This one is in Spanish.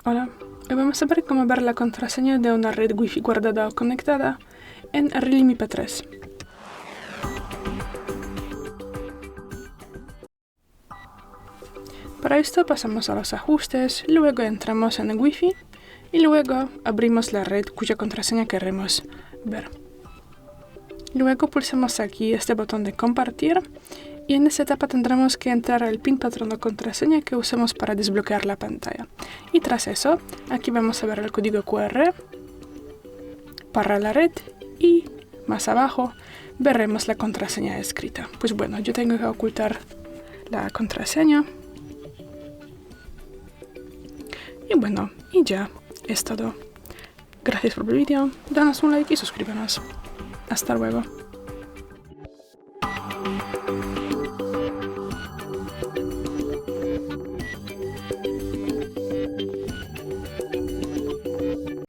Hola, hoy vamos a ver cómo ver la contraseña de una red Wi-Fi guardada o conectada en REALME P3. Para esto pasamos a los ajustes, luego entramos en el Wi-Fi y luego abrimos la red cuya contraseña queremos ver. Luego pulsamos aquí este botón de compartir y en esta etapa tendremos que entrar el PIN patrón o contraseña que usamos para desbloquear la pantalla. Y tras eso, aquí vamos a ver el código QR para la red y más abajo veremos la contraseña escrita. Pues bueno, yo tengo que ocultar la contraseña. Y bueno, y ya es todo. Gracias por el vídeo, danos un like y suscríbanos. Hasta luego.